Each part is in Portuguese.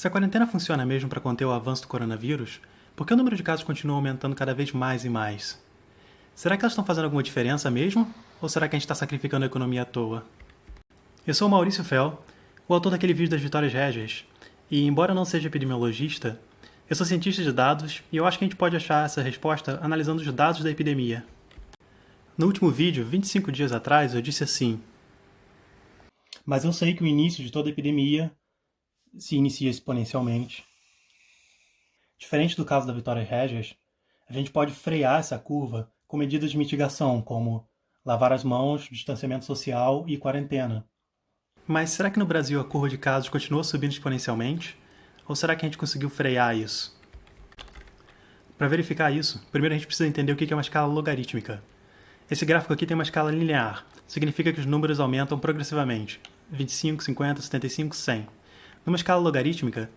Se a quarentena funciona mesmo para conter o avanço do coronavírus, por que o número de casos continua aumentando cada vez mais e mais? Será que elas estão fazendo alguma diferença mesmo? Ou será que a gente está sacrificando a economia à toa? Eu sou o Maurício Fel, o autor daquele vídeo das Vitórias Régias, e embora eu não seja epidemiologista, eu sou cientista de dados e eu acho que a gente pode achar essa resposta analisando os dados da epidemia. No último vídeo, 25 dias atrás, eu disse assim: mas eu sei que o início de toda epidemia se inicia exponencialmente. Diferente do caso da Vitórias Régias, a gente pode frear essa curva com medidas de mitigação, como lavar as mãos, distanciamento social e quarentena. Mas será que no Brasil a curva de casos continua subindo exponencialmente? Ou será que a gente conseguiu frear isso? Para verificar isso, primeiro a gente precisa entender o que é uma escala logarítmica. Esse gráfico aqui tem uma escala linear, significa que os números aumentam progressivamente, 25, 50, 75, 100. Numa escala logarítmica,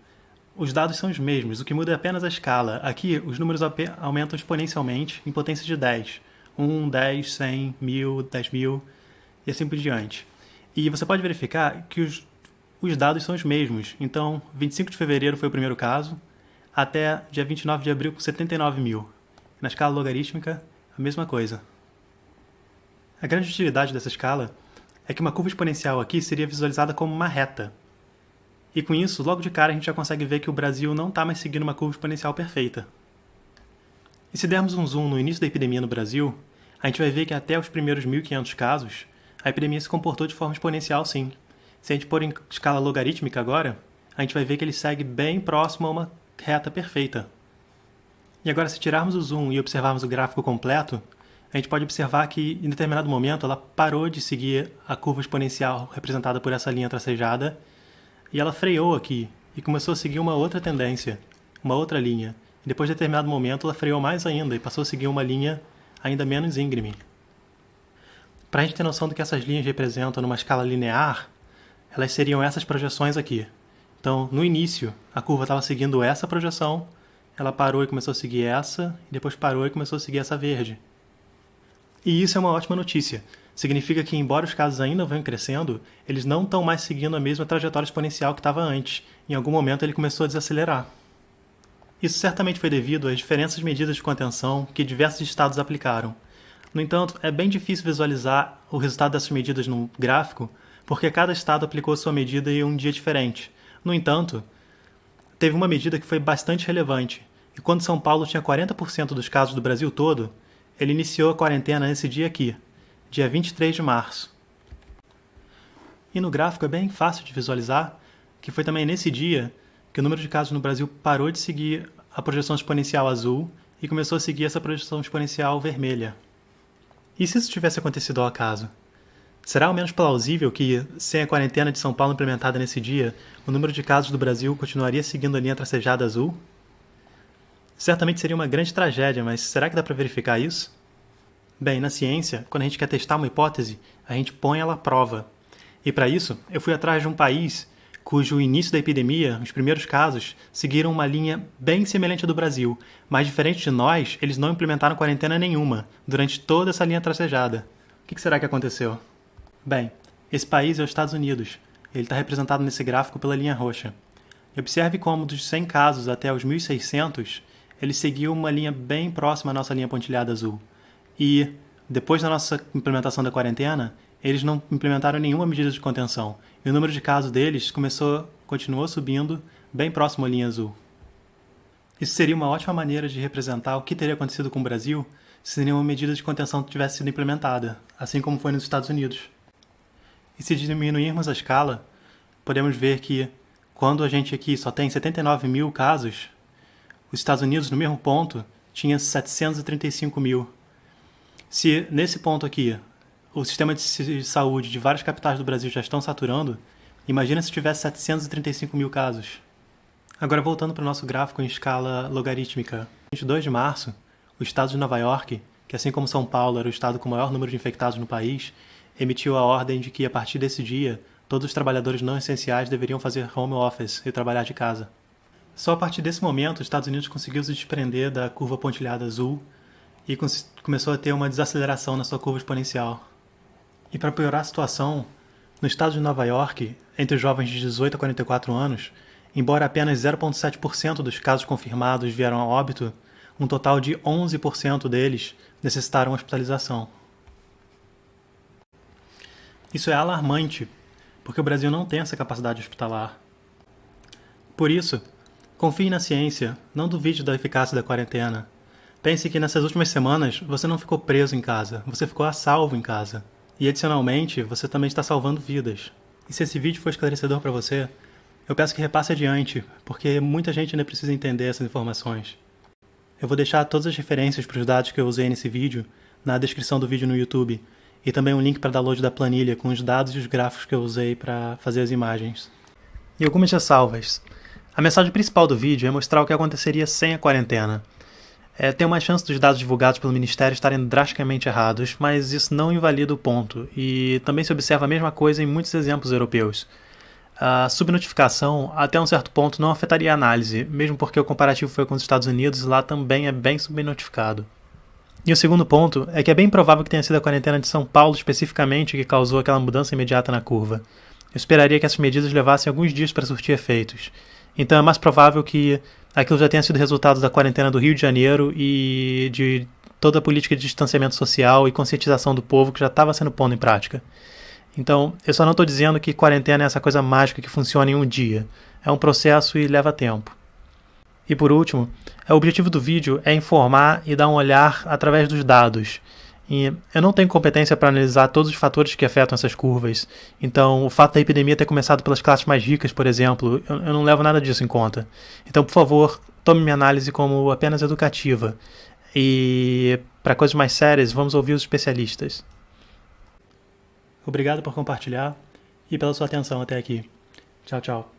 os dados são os mesmos, o que muda é apenas a escala. Aqui, os números aumentam exponencialmente em potência de 10. 1, 10, 100, 1000, 10.000 e assim por diante. E você pode verificar que os dados são os mesmos. Então, 25 de fevereiro foi o primeiro caso, até dia 29 de abril com 79 mil. Na escala logarítmica, a mesma coisa. A grande utilidade dessa escala é que uma curva exponencial aqui seria visualizada como uma reta. E com isso, logo de cara, a gente já consegue ver que o Brasil não está mais seguindo uma curva exponencial perfeita. E se dermos um zoom no início da epidemia no Brasil, a gente vai ver que até os primeiros 1.500 casos, a epidemia se comportou de forma exponencial sim. Se a gente pôr em escala logarítmica agora, a gente vai ver que ele segue bem próximo a uma reta perfeita. E agora, se tirarmos o zoom e observarmos o gráfico completo, a gente pode observar que, em determinado momento, ela parou de seguir a curva exponencial representada por essa linha tracejada, e ela freou aqui e começou a seguir uma outra tendência, uma outra linha. E depois de determinado momento, ela freou mais ainda e passou a seguir uma linha ainda menos íngreme. Para a gente ter noção do que essas linhas representam numa escala linear, elas seriam essas projeções aqui. Então, no início, a curva estava seguindo essa projeção, ela parou e começou a seguir essa, e depois parou e começou a seguir essa verde. E isso é uma ótima notícia. Significa que, embora os casos ainda venham crescendo, eles não estão mais seguindo a mesma trajetória exponencial que estava antes. Em algum momento ele começou a desacelerar. Isso certamente foi devido às diferentes medidas de contenção que diversos estados aplicaram. No entanto, é bem difícil visualizar o resultado dessas medidas num gráfico, porque cada estado aplicou sua medida em um dia diferente. No entanto, teve uma medida que foi bastante relevante, e quando São Paulo tinha 40% dos casos do Brasil todo, ele iniciou a quarentena nesse dia aqui, dia 23 de março. E no gráfico é bem fácil de visualizar que foi também nesse dia que o número de casos no Brasil parou de seguir a projeção exponencial azul e começou a seguir essa projeção exponencial vermelha. E se isso tivesse acontecido ao acaso? Será ao menos plausível que, sem a quarentena de São Paulo implementada nesse dia, o número de casos do Brasil continuaria seguindo a linha tracejada azul? Certamente seria uma grande tragédia, mas será que dá para verificar isso? Bem, na ciência, quando a gente quer testar uma hipótese, a gente põe ela à prova. E para isso, eu fui atrás de um país cujo início da epidemia, os primeiros casos, seguiram uma linha bem semelhante à do Brasil, mas diferente de nós, eles não implementaram quarentena nenhuma durante toda essa linha tracejada. O que será que aconteceu? Bem, esse país é os Estados Unidos. Ele está representado nesse gráfico pela linha roxa. E observe como dos 100 casos até os 1.600, ele seguiu uma linha bem próxima à nossa linha pontilhada azul. E, depois da nossa implementação da quarentena, eles não implementaram nenhuma medida de contenção. E o número de casos deles continuou subindo, bem próximo à linha azul. Isso seria uma ótima maneira de representar o que teria acontecido com o Brasil se nenhuma medida de contenção tivesse sido implementada, assim como foi nos Estados Unidos. E se diminuirmos a escala, podemos ver que, quando a gente aqui só tem 79 mil casos, os Estados Unidos, no mesmo ponto, tinha 735 mil. Se, nesse ponto aqui, o sistema de saúde de várias capitais do Brasil já estão saturando, imagina se tivesse 735 mil casos. Agora, voltando para o nosso gráfico em escala logarítmica. No 22 de março, o estado de Nova York, que assim como São Paulo era o estado com o maior número de infectados no país, emitiu a ordem de que, a partir desse dia, todos os trabalhadores não essenciais deveriam fazer home office e trabalhar de casa. Só a partir desse momento, os Estados Unidos conseguiu se desprender da curva pontilhada azul e começou a ter uma desaceleração na sua curva exponencial. E para piorar a situação, no estado de Nova York, entre os jovens de 18 a 44 anos, Embora apenas 0,7% dos casos confirmados vieram a óbito, um total de 11% deles necessitaram hospitalização. Isso é alarmante, porque o Brasil não tem essa capacidade hospitalar. Por isso, confie na ciência, não duvide da eficácia da quarentena. Pense que nessas últimas semanas você não ficou preso em casa, você ficou a salvo em casa. E adicionalmente, você também está salvando vidas. E se esse vídeo for esclarecedor para você, eu peço que repasse adiante, porque muita gente ainda precisa entender essas informações. Eu vou deixar todas as referências para os dados que eu usei nesse vídeo na descrição do vídeo no YouTube, e também um link para download da planilha com os dados e os gráficos que eu usei para fazer as imagens. E algumas ressalvas. A mensagem principal do vídeo é mostrar o que aconteceria sem a quarentena. Tem uma chance dos dados divulgados pelo Ministério estarem drasticamente errados, mas isso não invalida o ponto, e também se observa a mesma coisa em muitos exemplos europeus. A subnotificação, até um certo ponto, não afetaria a análise, mesmo porque o comparativo foi com os Estados Unidos e lá também é bem subnotificado. E o segundo ponto é que é bem provável que tenha sido a quarentena de São Paulo especificamente que causou aquela mudança imediata na curva. Eu esperaria que essas medidas levassem alguns dias para surtir efeitos. Então é mais provável que aquilo já tenha sido resultado da quarentena do Rio de Janeiro e de toda a política de distanciamento social e conscientização do povo que já estava sendo pondo em prática. Então, eu só não estou dizendo que quarentena é essa coisa mágica que funciona em um dia. É um processo e leva tempo. E por último, o objetivo do vídeo é informar e dar um olhar através dos dados. E eu não tenho competência para analisar todos os fatores que afetam essas curvas. Então, o fato da epidemia ter começado pelas classes mais ricas, por exemplo, eu não levo nada disso em conta. Então, por favor, tome minha análise como apenas educativa. E para coisas mais sérias, vamos ouvir os especialistas. Obrigado por compartilhar e pela sua atenção até aqui. Tchau, tchau.